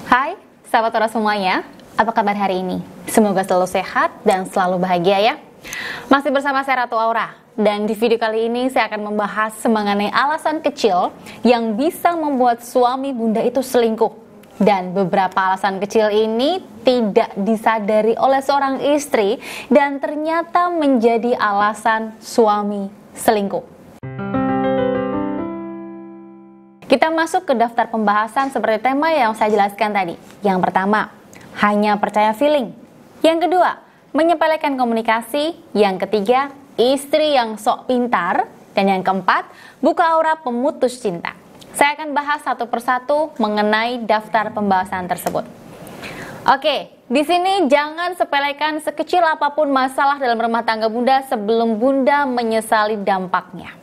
Hai, sahabat Aura semuanya. Apa kabar hari ini? Semoga selalu sehat dan selalu bahagia ya. Masih bersama saya Ratu Aura. Dan di video kali ini saya akan membahas mengenai alasan kecil yang bisa membuat suami bunda itu selingkuh. Dan beberapa alasan kecil ini tidak disadari oleh seorang istri dan ternyata menjadi alasan suami selingkuh. Kita masuk ke daftar pembahasan seperti tema yang saya jelaskan tadi. Yang pertama, hanya percaya feeling. Yang kedua, menyepelekan komunikasi. Yang ketiga, istri yang sok pintar. Dan yang keempat, buka aura pemutus cinta. Saya akan bahas satu persatu mengenai daftar pembahasan tersebut. Oke, di sini jangan sepelekan sekecil apapun masalah dalam rumah tangga bunda sebelum bunda menyesali dampaknya.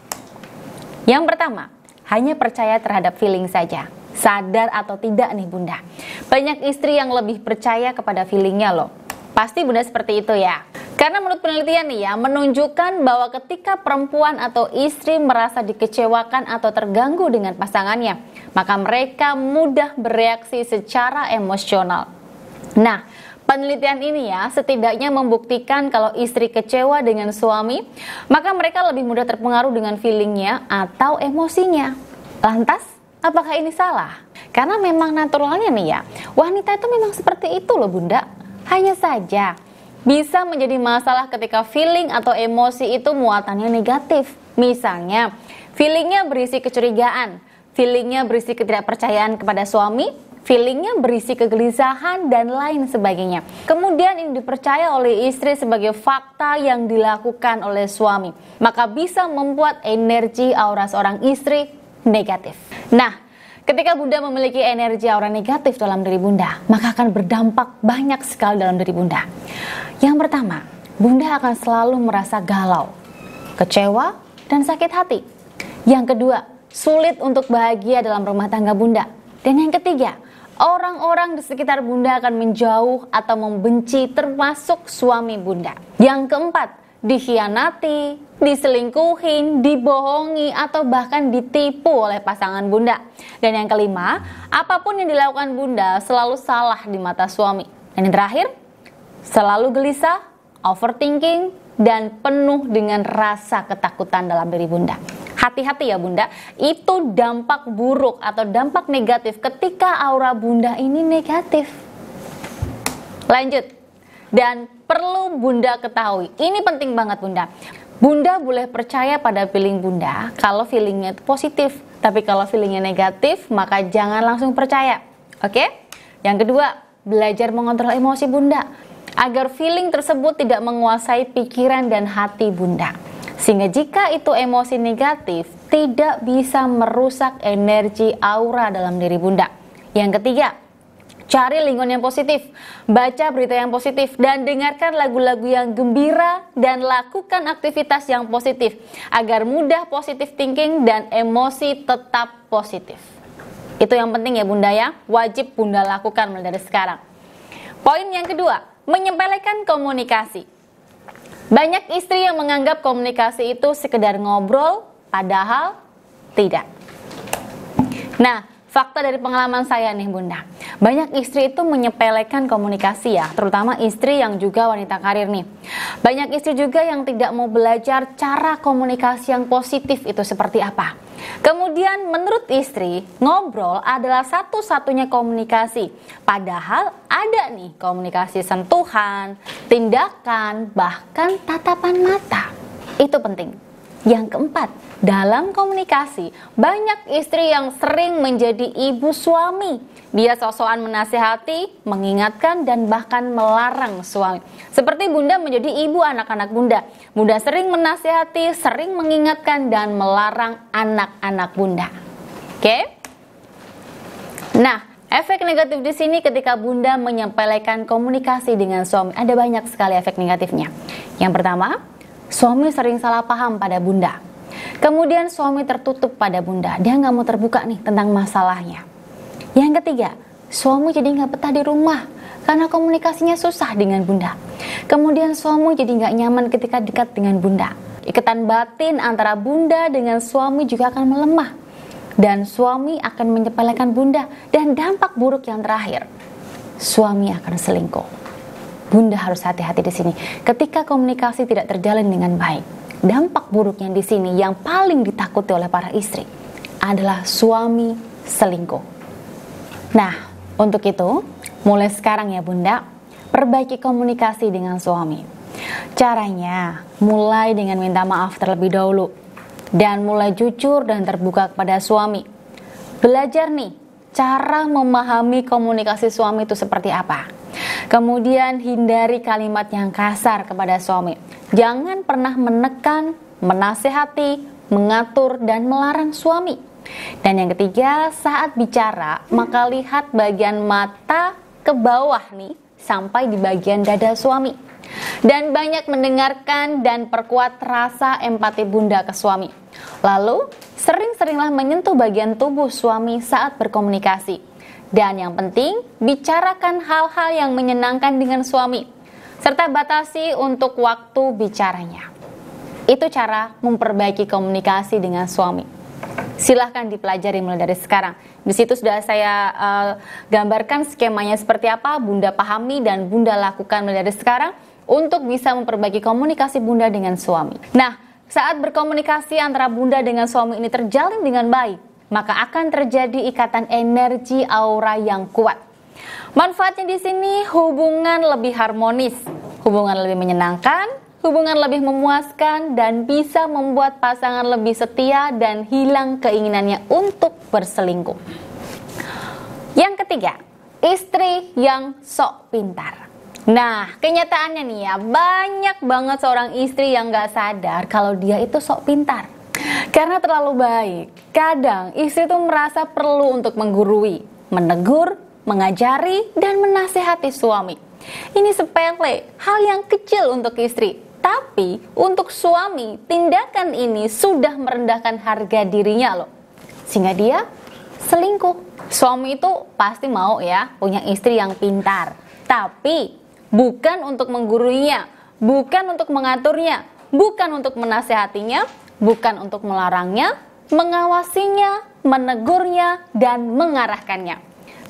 Yang pertama, hanya percaya terhadap feeling saja. Sadar atau tidak nih bunda, banyak istri yang lebih percaya kepada feelingnya loh. Pasti bunda seperti itu ya. Karena menurut penelitian nih ya, menunjukkan bahwa ketika perempuan atau istri merasa dikecewakan atau terganggu dengan pasangannya, maka mereka mudah bereaksi secara emosional. Nah, penelitian ini ya setidaknya membuktikan kalau istri kecewa dengan suami, maka mereka lebih mudah terpengaruh dengan feelingnya atau emosinya. Lantas, apakah ini salah? Karena memang naturalnya nih ya, wanita itu memang seperti itu loh bunda. Hanya saja, bisa menjadi masalah ketika feeling atau emosi itu muatannya negatif. Misalnya, feelingnya berisi kecurigaan, feelingnya berisi ketidakpercayaan kepada suami, feelingnya berisi kegelisahan dan lain sebagainya. Kemudian ini dipercaya oleh istri sebagai fakta yang dilakukan oleh suami. Maka bisa membuat energi aura seorang istri negatif. Nah, ketika bunda memiliki energi aura negatif dalam diri bunda, maka akan berdampak banyak sekali dalam diri bunda. Yang pertama, bunda akan selalu merasa galau, kecewa, dan sakit hati. Yang kedua, sulit untuk bahagia dalam rumah tangga bunda. Dan yang ketiga, orang-orang di sekitar bunda akan menjauh atau membenci termasuk suami bunda. Yang keempat, dikhianati, diselingkuhin, dibohongi atau bahkan ditipu oleh pasangan bunda. Dan yang kelima, apapun yang dilakukan bunda selalu salah di mata suami. Dan yang terakhir, selalu gelisah, overthinking, dan penuh dengan rasa ketakutan dalam diri bunda. Hati-hati ya bunda, itu dampak buruk atau dampak negatif ketika aura bunda ini negatif. Lanjut, dan perlu bunda ketahui, ini penting banget bunda. Bunda boleh percaya pada feeling bunda kalau feelingnya itu positif. Tapi kalau feelingnya negatif, maka jangan langsung percaya. Oke? Yang kedua, belajar mengontrol emosi bunda agar feeling tersebut tidak menguasai pikiran dan hati bunda. Sehingga jika itu emosi negatif, tidak bisa merusak energi aura dalam diri bunda. Yang ketiga, cari lingkungan yang positif, baca berita yang positif, dan dengarkan lagu-lagu yang gembira, dan lakukan aktivitas yang positif, agar mudah positive thinking dan emosi tetap positif. Itu yang penting ya bunda ya, wajib bunda lakukan mulai dari sekarang. Poin yang kedua, menyepelekan komunikasi. Banyak istri yang menganggap komunikasi itu sekedar ngobrol, padahal tidak. Nah, fakta dari pengalaman saya nih bunda, banyak istri itu menyepelekan komunikasi ya, terutama istri yang juga wanita karir nih. Banyak istri juga yang tidak mau belajar cara komunikasi yang positif itu seperti apa. Kemudian menurut istri, ngobrol adalah satu-satunya komunikasi. Padahal ada nih komunikasi sentuhan, tindakan, bahkan tatapan mata. Itu penting. Yang keempat, dalam komunikasi, banyak istri yang sering menjadi ibu suami. Dia sok-sokan menasihati, mengingatkan, dan bahkan melarang suami. Seperti bunda menjadi ibu anak-anak bunda. Bunda sering menasihati, sering mengingatkan, dan melarang anak-anak bunda. Oke? Nah, efek negatif di sini ketika bunda menyepelekan komunikasi dengan suami. Ada banyak sekali efek negatifnya. Yang pertama, suami sering salah paham pada bunda. Kemudian suami tertutup pada bunda. Dia nggak mau terbuka nih tentang masalahnya. Yang ketiga, suami jadi nggak betah di rumah karena komunikasinya susah dengan bunda. Kemudian suami jadi nggak nyaman ketika dekat dengan bunda. Ikatan batin antara bunda dengan suami juga akan melemah. Dan suami akan menyepelekan bunda. Dan dampak buruk yang terakhir, suami akan selingkuh. Bunda harus hati-hati di sini. Ketika komunikasi tidak terjalin dengan baik, dampak buruknya di sini yang paling ditakuti oleh para istri adalah suami selingkuh. Nah, untuk itu, mulai sekarang ya Bunda, perbaiki komunikasi dengan suami. Caranya, mulai dengan minta maaf terlebih dahulu dan mulai jujur dan terbuka kepada suami. Belajar nih, cara memahami komunikasi suami itu seperti apa. Kemudian hindari kalimat yang kasar kepada suami. Jangan pernah menekan, menasehati, mengatur, dan melarang suami. Dan yang ketiga, saat bicara, maka lihat bagian mata ke bawah nih, sampai di bagian dada suami. Dan banyak mendengarkan dan perkuat rasa empati Bunda ke suami. Lalu, sering-seringlah menyentuh bagian tubuh suami saat berkomunikasi. Dan yang penting, bicarakan hal-hal yang menyenangkan dengan suami, serta batasi untuk waktu bicaranya. Itu cara memperbaiki komunikasi dengan suami. Silahkan dipelajari mulai dari sekarang. Di situ sudah saya gambarkan skemanya seperti apa, Bunda pahami dan Bunda lakukan mulai dari sekarang untuk bisa memperbaiki komunikasi Bunda dengan suami. Nah, saat berkomunikasi antara Bunda dengan suami ini terjalin dengan baik, maka akan terjadi ikatan energi aura yang kuat. Manfaatnya di sini hubungan lebih harmonis, hubungan lebih menyenangkan, hubungan lebih memuaskan, dan bisa membuat pasangan lebih setia dan hilang keinginannya untuk berselingkuh. Yang ketiga, istri yang sok pintar. Nah, kenyataannya nih ya, banyak banget seorang istri yang gak sadar kalau dia itu sok pintar. Karena terlalu baik, kadang istri itu merasa perlu untuk menggurui, menegur, mengajari, dan menasehati suami. Ini sepele, hal yang kecil untuk istri. Tapi untuk suami, tindakan ini sudah merendahkan harga dirinya loh. Sehingga dia selingkuh. Suami itu pasti mau ya punya istri yang pintar. Tapi bukan untuk mengguruinya, bukan untuk mengaturnya, bukan untuk menasehatinya, bukan untuk melarangnya, mengawasinya, menegurnya, dan mengarahkannya.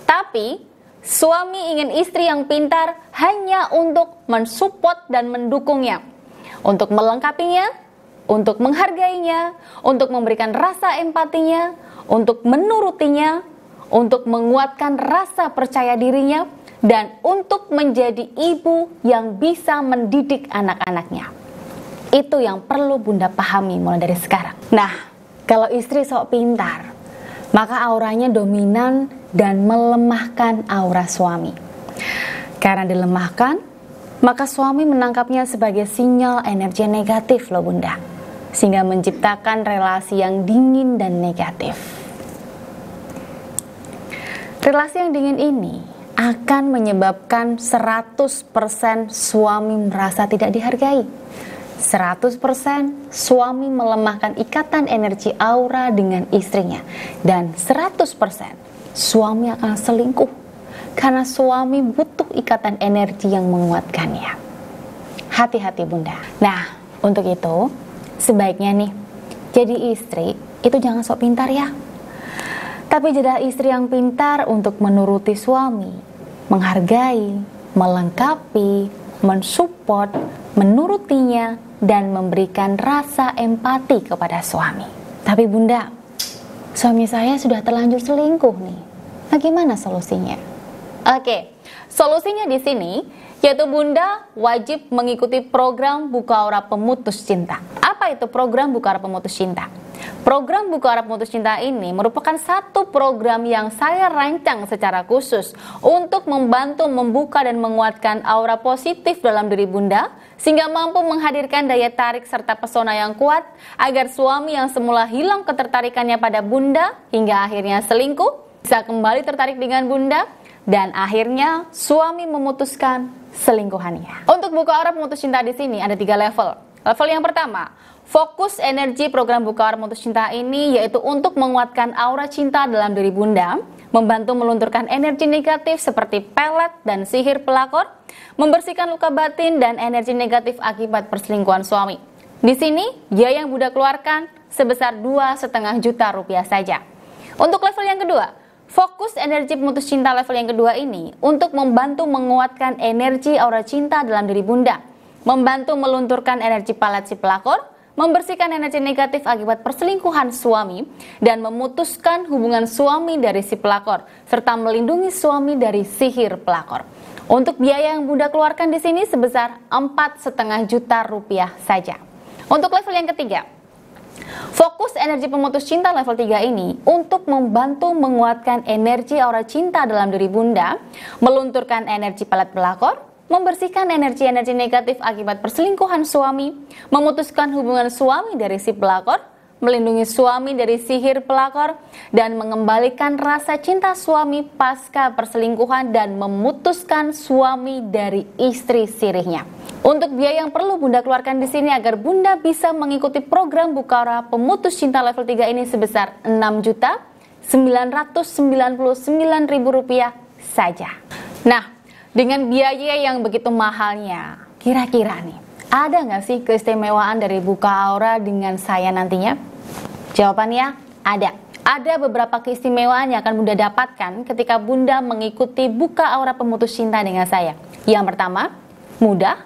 Tapi suami ingin istri yang pintar hanya untuk mensupport dan mendukungnya, untuk melengkapinya, untuk menghargainya, untuk memberikan rasa empatinya, untuk menurutinya, untuk menguatkan rasa percaya dirinya, dan untuk menjadi ibu yang bisa mendidik anak-anaknya. Itu yang perlu Bunda pahami mulai dari sekarang. Nah, kalau istri sok pintar, maka auranya dominan dan melemahkan aura suami. Karena dilemahkan, maka suami menangkapnya sebagai sinyal energi negatif loh Bunda, sehingga menciptakan relasi yang dingin dan negatif. Relasi yang dingin ini akan menyebabkan 100% suami merasa tidak dihargai. 100% suami melemahkan ikatan energi aura dengan istrinya. Dan 100% suami akan selingkuh karena suami butuh ikatan energi yang menguatkannya. Hati-hati Bunda. Nah, untuk itu sebaiknya nih, jadi istri itu jangan sok pintar ya. Tapi jadilah istri yang pintar untuk menuruti suami, menghargai, melengkapi, mensupport, menurutinya, dan memberikan rasa empati kepada suami. Tapi Bunda, suami saya sudah terlanjur selingkuh nih. Bagaimana solusinya? Oke, solusinya di sini yaitu Bunda wajib mengikuti program Buka Aura Pemutus Cinta. Apa itu program Buka Aura Pemutus Cinta? Program Buka Aura Pemutus Cinta ini merupakan satu program yang saya rancang secara khusus untuk membantu membuka dan menguatkan aura positif dalam diri Bunda, sehingga mampu menghadirkan daya tarik serta pesona yang kuat agar suami yang semula hilang ketertarikannya pada Bunda hingga akhirnya selingkuh bisa kembali tertarik dengan Bunda, dan akhirnya suami memutuskan selingkuhannya. Untuk Buka Aura Pemutus Cinta di sini ada 3 level. Level yang pertama, fokus energi program Buka Aura Pemutus Cinta ini yaitu untuk menguatkan aura cinta dalam diri Bunda, membantu melunturkan energi negatif seperti pelet dan sihir pelakor, membersihkan luka batin dan energi negatif akibat perselingkuhan suami. Di sini, biaya yang Bunda keluarkan sebesar 2,5 juta rupiah saja. Untuk level yang kedua, Fokus energi pemutus cinta level yang kedua ini untuk membantu menguatkan energi aura cinta dalam diri Bunda, membantu melunturkan energi palet si pelakor, membersihkan energi negatif akibat perselingkuhan suami, dan memutuskan hubungan suami dari si pelakor, serta melindungi suami dari sihir pelakor. Untuk biaya yang Bunda keluarkan di sini sebesar 4,5 juta rupiah saja. Untuk level yang ketiga, fokus energi pemutus cinta level 3 ini untuk membantu menguatkan energi aura cinta dalam diri Bunda, melunturkan energi palet pelakor, membersihkan energi-energi negatif akibat perselingkuhan suami, memutuskan hubungan suami dari si pelakor, melindungi suami dari sihir pelakor, dan mengembalikan rasa cinta suami pasca perselingkuhan dan memutuskan suami dari istri sirihnya. Untuk biaya yang perlu Bunda keluarkan di sini agar Bunda bisa mengikuti program buka aura pemutus cinta level 3 ini sebesar Rp6.999.000 saja. Nah, dengan biaya yang begitu mahalnya, kira-kira nih, ada nggak sih keistimewaan dari buka aura dengan saya nantinya? Jawabannya ada. Ada beberapa keistimewaan yang akan Bunda dapatkan ketika Bunda mengikuti buka aura pemutus cinta dengan saya. Yang pertama, mudah,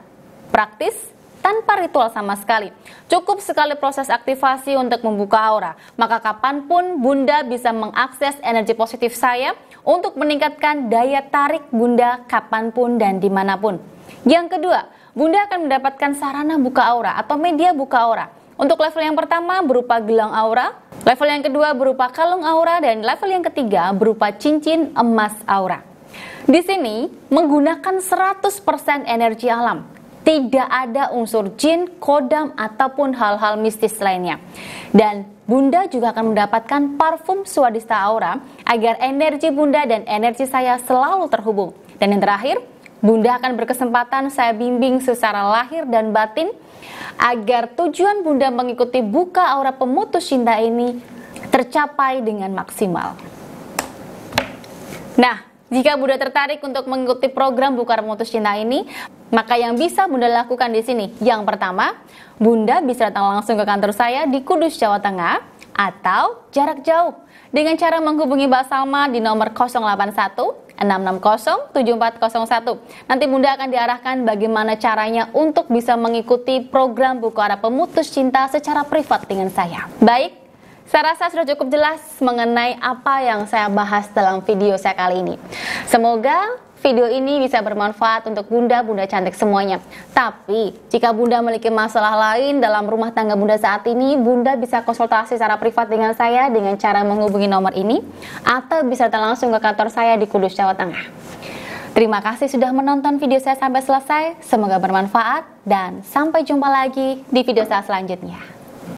praktis, tanpa ritual sama sekali. Cukup sekali proses aktivasi untuk membuka aura. Maka kapanpun Bunda bisa mengakses energi positif saya untuk meningkatkan daya tarik Bunda kapanpun dan dimanapun. Yang kedua, Bunda akan mendapatkan sarana buka aura atau media buka aura. Untuk level yang pertama berupa gelang aura, level yang kedua berupa kalung aura, dan level yang ketiga berupa cincin emas aura. Di sini menggunakan 100% energi alam. Tidak ada unsur jin, kodam, ataupun hal-hal mistis lainnya. Dan Bunda juga akan mendapatkan parfum swadista aura agar energi Bunda dan energi saya selalu terhubung. Dan yang terakhir, Bunda akan berkesempatan saya bimbing secara lahir dan batin agar tujuan Bunda mengikuti buka aura pemutus cinta ini tercapai dengan maksimal. Nah, jika Bunda tertarik untuk mengikuti program buka aura pemutus cinta ini, maka yang bisa Bunda lakukan di sini, yang pertama, Bunda bisa datang langsung ke kantor saya di Kudus, Jawa Tengah, atau jarak jauh dengan cara menghubungi Mbak Salma di nomor 081-660-7401. Nanti Bunda akan diarahkan bagaimana caranya untuk bisa mengikuti program buka aura pemutus cinta secara privat dengan saya. Baik, saya rasa sudah cukup jelas mengenai apa yang saya bahas dalam video saya kali ini. Semoga video ini bisa bermanfaat untuk Bunda cantik semuanya. Tapi, jika Bunda memiliki masalah lain dalam rumah tangga Bunda saat ini, Bunda bisa konsultasi secara privat dengan saya dengan cara menghubungi nomor ini, atau bisa datang langsung ke kantor saya di Kudus, Jawa Tengah. Terima kasih sudah menonton video saya sampai selesai. Semoga bermanfaat, dan sampai jumpa lagi di video saya selanjutnya.